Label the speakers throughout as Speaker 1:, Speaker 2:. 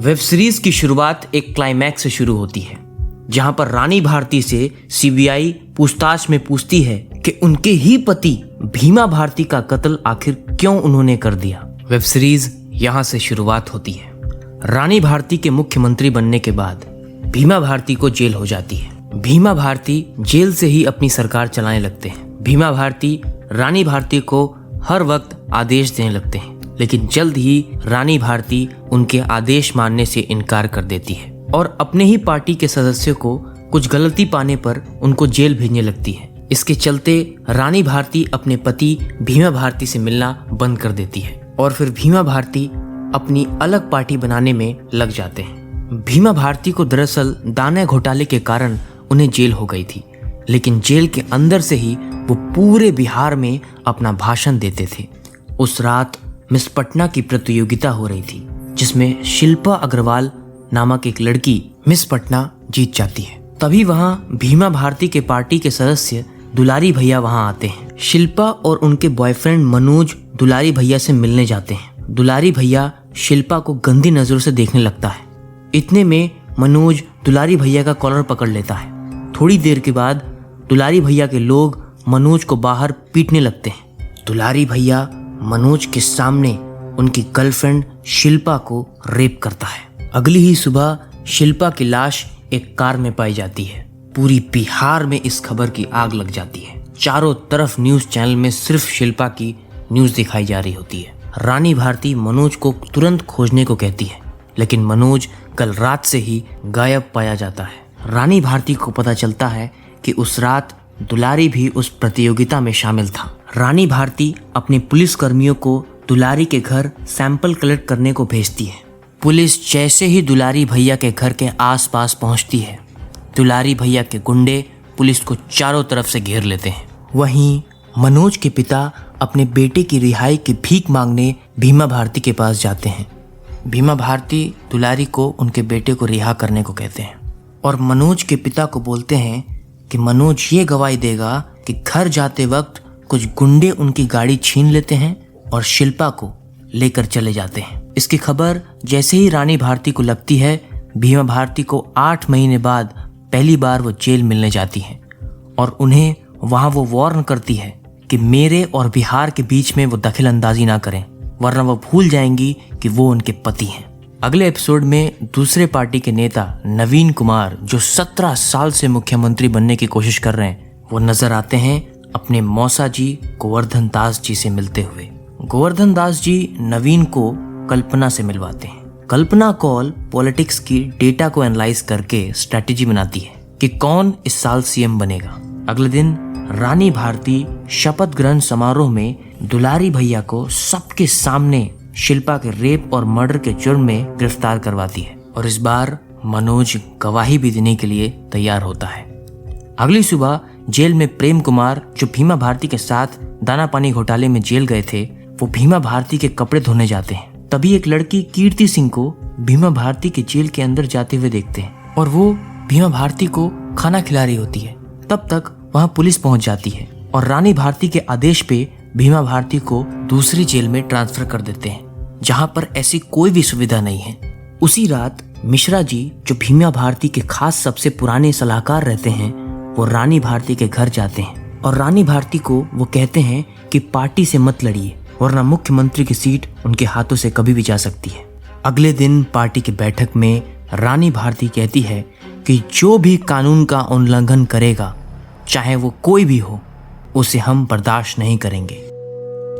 Speaker 1: Web series की शुरुआत एक क्लाइमैक्स से शुरू होती है, जहां पर रानी भारती से सीबीआई पूछताछ में पूछती है कि उनके ही पति भीमा भारती का कत्ल आखिर क्यों उन्होंने कर दिया। वेब सीरीज यहां से शुरुआत होती है। रानी भारती के मुख्यमंत्री बनने के बाद भीमा भारती को जेल हो जाती है। भीमा भारती जेल से ही अपनी सरकार चलाने लगते हैं। भीमा भारती रानी भारती को हर वक्त आदेश देने लगते हैं, लेकिन जल्द ही रानी भारती उनके आदेश मानने से इनकार कर देती है और अपने ही पार्टी के सदस्यों को कुछ गलती पाने पर उनको जेल भेजने लगती है। इसके चलते रानी भारती अपने पति भीमा भारती से मिलना बंद कर देती है और फिर भीमा भारती अपनी अलग पार्टी बनाने में लग जाते हैं। भीमा भारती को दरअसल दाना घोटाले के कारण उन्हें जेल हो गई थी, लेकिन जेल के अंदर से ही वो पूरे बिहार में अपना भाषण देते थे। उस रात मिस पटना की प्रतियोगिता हो रही थी, जिसमें शिल्पा अग्रवाल नामक एक लड़की मिस पटना जीत जाती है। तभी वहां भीमा भारती के पार्टी के सदस्य दुलारी भैया वहां आते हैं। शिल्पा और उनके बॉयफ्रेंड मनोज दुलारी भैया से मिलने जाते हैं। दुलारी भैया शिल्पा को गंदी नजरों से देखने लगता है। इतने में मनोज दुलारी भैया का कॉलर पकड़ लेता है। थोड़ी देर के बाद दुलारी भैया के लोग मनोज को बाहर पीटने लगते हैं। दुलारी भैया मनोज के सामने उनकी गर्लफ्रेंड शिल्पा को रेप करता है। अगली ही सुबह शिल्पा की लाश एक कार में पाई जाती है। पूरी बिहार में इस खबर की आग लग जाती है। चारों तरफ न्यूज चैनल में सिर्फ शिल्पा की न्यूज दिखाई जा रही होती है। रानी भारती मनोज को तुरंत खोजने को कहती है, लेकिन मनोज कल रात से ही गायब पाया जाता है। रानी भारती को पता चलता है कि उस रात दुलारी भी उस प्रतियोगिता में शामिल था। रानी भारती अपने पुलिस कर्मियों को दुलारी के घर सैंपल कलेक्ट करने को भेजती है। पुलिस जैसे ही दुलारी भैया के घर के आसपास पहुंचती है, दुलारी भैया के गुंडे पुलिस को चारों तरफ से घेर लेते हैं। वहीं मनोज के पिता अपने बेटे की रिहाई की भीख मांगने भीमा भारती के पास जाते हैं। भीमा भारती दुलारी को उनके बेटे को रिहा करने को कहते हैं और मनोज के पिता को बोलते हैं कि मनोज ये गवाही देगा कि घर जाते वक्त कुछ गुंडे उनकी गाड़ी छीन लेते हैं और शिल्पा को लेकर चले जाते हैं। इसकी खबर जैसे ही रानी भारती को लगती है, भीमा भारती को 8 महीने बाद पहली बार वो जेल मिलने जाती है और उन्हें वहां वो वार्न करती है कि मेरे और बिहार के बीच में वो दखल अंदाजी ना करें, वरना वो भूल जाएंगी कि वो उनके पति हैं। अगले एपिसोड में दूसरे पार्टी के नेता नवीन कुमार, जो 17 साल से मुख्यमंत्री बनने की कोशिश कर रहे हैं, वो नजर आते हैं अपने मौसा जी गोवर्धन दास जी से मिलते हुए। गोवर्धन दास जी नवीन को कल्पना से मिलवाते हैं। कल्पना कौल पॉलिटिक्स की डेटा को एनालाइज करके स्ट्रेटेजी बनाती है कि कौन इस साल सीएम बनेगा। अगले दिन रानी भारती शपथ ग्रहण समारोह में दुलारी भैया को सबके सामने शिल्पा के रेप और मर्डर के जुर्म में गिरफ्तार करवाती है और इस बार मनोज गवाही भी देने के लिए तैयार होता है। अगली सुबह जेल में प्रेम कुमार, जो भीमा भारती के साथ दाना पानी घोटाले में जेल गए थे, वो भीमा भारती के कपड़े धोने जाते हैं। तभी एक लड़की कीर्ति सिंह को भीमा भारती के जेल के अंदर जाते हुए देखते हैं और वो भीमा भारती को खाना खिला रही होती है। तब तक वहां पुलिस पहुंच जाती है और रानी भारती के आदेश पे भीमा भारती को दूसरी जेल में ट्रांसफर कर देते हैं, जहां पर ऐसी कोई भी सुविधा नहीं है। उसी रात मिश्रा जी, जो भीमा भारती के खास सबसे पुराने सलाहकार रहते हैं, वो रानी भारती के घर जाते हैं और रानी भारती को वो कहते हैं कि पार्टी से मत लड़िए, वरना मुख्यमंत्री की सीट उनके हाथों से कभी भी जा सकती है। अगले दिन पार्टी की बैठक में रानी भारती कहती है कि जो भी कानून का उल्लंघन करेगा, चाहे वो कोई भी हो, उसे हम बर्दाश्त नहीं करेंगे।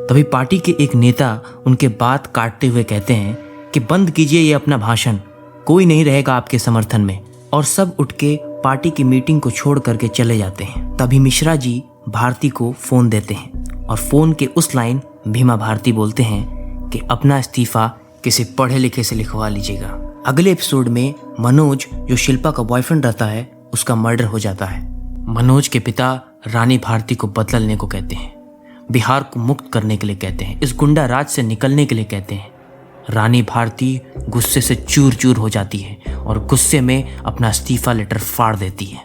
Speaker 1: तभी पार्टी के एक नेता उनके बात काटते हुए कहते हैं कि बंद कीजिए ये अपना भाषण, कोई नहीं रहेगा आपके समर्थन में, और सब उठ के पार्टी की मीटिंग को छोड़ करके चले जाते हैं। तभी मिश्रा जी भारती को फोन देते हैं और फोन के उस लाइन भीमा भारती बोलते हैं कि अपना इस्तीफा किसी पढ़े लिखे से लिखवा लीजिएगा। अगले एपिसोड में मनोज, जो शिल्पा का बॉयफ्रेंड रहता है, उसका मर्डर हो जाता है। मनोज के पिता रानी भारती को बदला लेने को कहते हैं, बिहार को मुक्त करने के लिए कहते हैं, इस गुंडा राज से निकलने के लिए कहते हैं। रानी भारती गुस्से से चूर चूर हो जाती है और गुस्से में अपना इस्तीफा लेटर फाड़ देती है।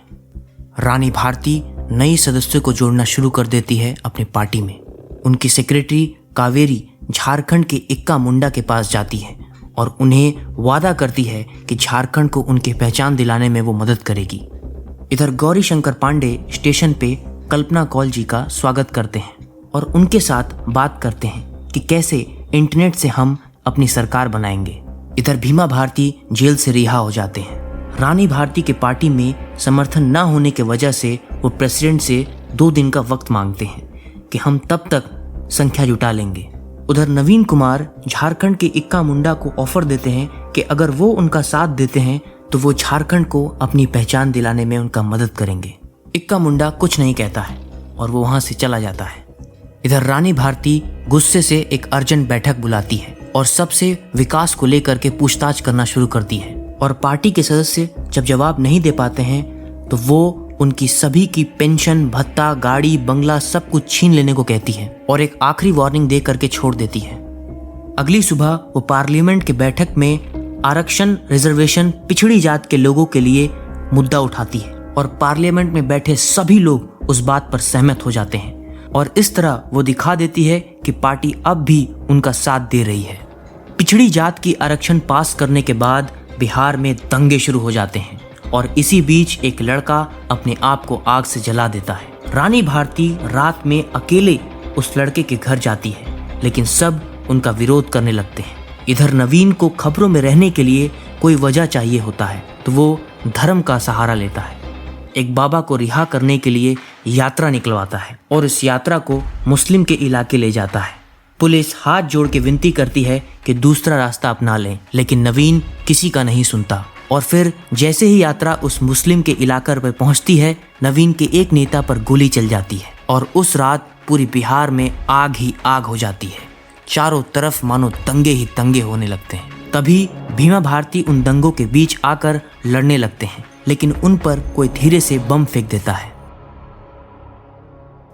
Speaker 1: रानी भारती नई सदस्यों को जोड़ना शुरू कर देती है अपनी पार्टी में। उनकी सेक्रेटरी कावेरी झारखंड के इक्का मुंडा के पास जाती है और उन्हें वादा करती है कि झारखंड को उनकी पहचान दिलाने में वो मदद करेगी। इधर गौरी शंकर पांडे स्टेशन पे कल्पना कौल जी का स्वागत करते हैं और उनके साथ बात करते हैं कि कैसे इंटरनेट से हम अपनी सरकार बनाएंगे। इधर भीमा भारती जेल से रिहा हो जाते हैं। रानी भारती के पार्टी में समर्थन न होने की वजह से वो प्रेसिडेंट से 2 दिन का वक्त मांगते हैं कि हम तब तक संख्या जुटा लेंगे। उधर नवीन कुमार झारखंड के इक्का मुंडा को ऑफर देते हैं कि अगर वो उनका साथ देते हैं तो वो झारखंड को अपनी पहचान दिलाने में उनका मदद करेंगे। इक्का मुंडा कुछ नहीं कहता है और वो वहां से चला जाता है। इधर रानी भारती गुस्से से एक अर्जेंट बैठक बुलाती है और सबसे विकास को लेकर के पूछताछ करना शुरू करती है और पार्टी के सदस्य जब जवाब नहीं दे पाते हैं तो वो उनकी सभी की पेंशन, भत्ता, गाड़ी, बंगला सब कुछ छीन लेने को कहती है और एक आखिरी वार्निंग दे करके छोड़ देती है। अगली सुबह वो पार्लियामेंट के बैठक में आरक्षण, रिजर्वेशन, पिछड़ी जात के लोगों के लिए मुद्दा उठाती है और पार्लियामेंट में बैठे सभी लोग उस बात पर सहमत हो जाते हैं और इस तरह वो दिखा देती है कि पार्टी अब भी उनका साथ दे रही है। पिछड़ी जात की आरक्षण पास करने के बाद बिहार में दंगे शुरू हो जाते हैं और इसी बीच एक लड़का अपने आप को आग से जला देता है। रानी भारती रात में अकेले उस लड़के के घर जाती है लेकिन सब उनका विरोध करने लगते हैं। इधर नवीन को खबरों में रहने के लिए कोई वजह चाहिए होता है तो वो धर्म का सहारा लेता है। एक बाबा को रिहा करने के लिए यात्रा निकलवाता है और इस यात्रा को मुस्लिम के इलाके ले जाता है। पुलिस हाथ जोड़ के विनती करती है कि दूसरा रास्ता अपना लें लेकिन नवीन किसी का नहीं सुनता और फिर जैसे ही यात्रा उस मुस्लिम के इलाके पर पहुंचती है, नवीन के एक नेता पर गोली चल जाती है और उस रात पूरी बिहार में आग ही आग हो जाती है। चारों तरफ मानो दंगे ही दंगे होने लगते हैं। तभी भीमा भारती उन दंगों के बीच आकर लड़ने लगते हैं लेकिन उन पर कोई धीरे से बम फेंक देता है।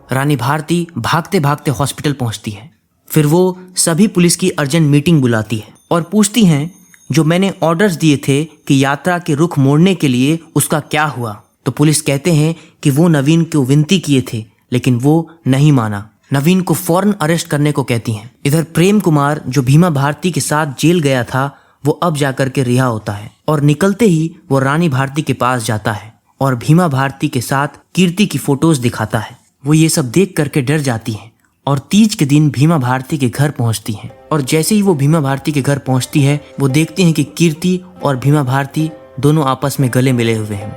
Speaker 1: रानी भारती भागते भागते हॉस्पिटल पहुंचती है। फिर वो सभी पुलिस की अर्जेंट मीटिंग बुलाती है और पूछती हैं जो मैंने ऑर्डर्स दिए थे कि यात्रा के रुख मोड़ने के लिए उसका क्या हुआ। तो पुलिस कहते हैं कि वो नवीन को विनती किए थे लेकिन वो नहीं माना। नवीन को फौरन अरेस्ट करने को कहती हैं। इधर प्रेम कुमार जो भीमा भारती के साथ जेल गया था वो अब जाकर के रिहा होता है और निकलते ही वो रानी भारती के पास जाता है और भीमा भारती के साथ कीर्ति की फोटोज दिखाता है। वो ये सब देख करके डर जाती हैं और तीज के दिन भीमा भारती के घर पहुंचती हैं और जैसे ही वो भीमा भारती के घर पहुंचती है वो देखती हैं कि कीर्ति और भीमा भारती दोनों आपस में गले मिले हुए हैं।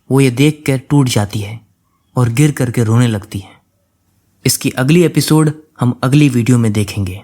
Speaker 1: वो ये देख कर टूट जाती है और गिर करके रोने लगती है। इसकी अगली एपिसोड हम अगली वीडियो में देखेंगे।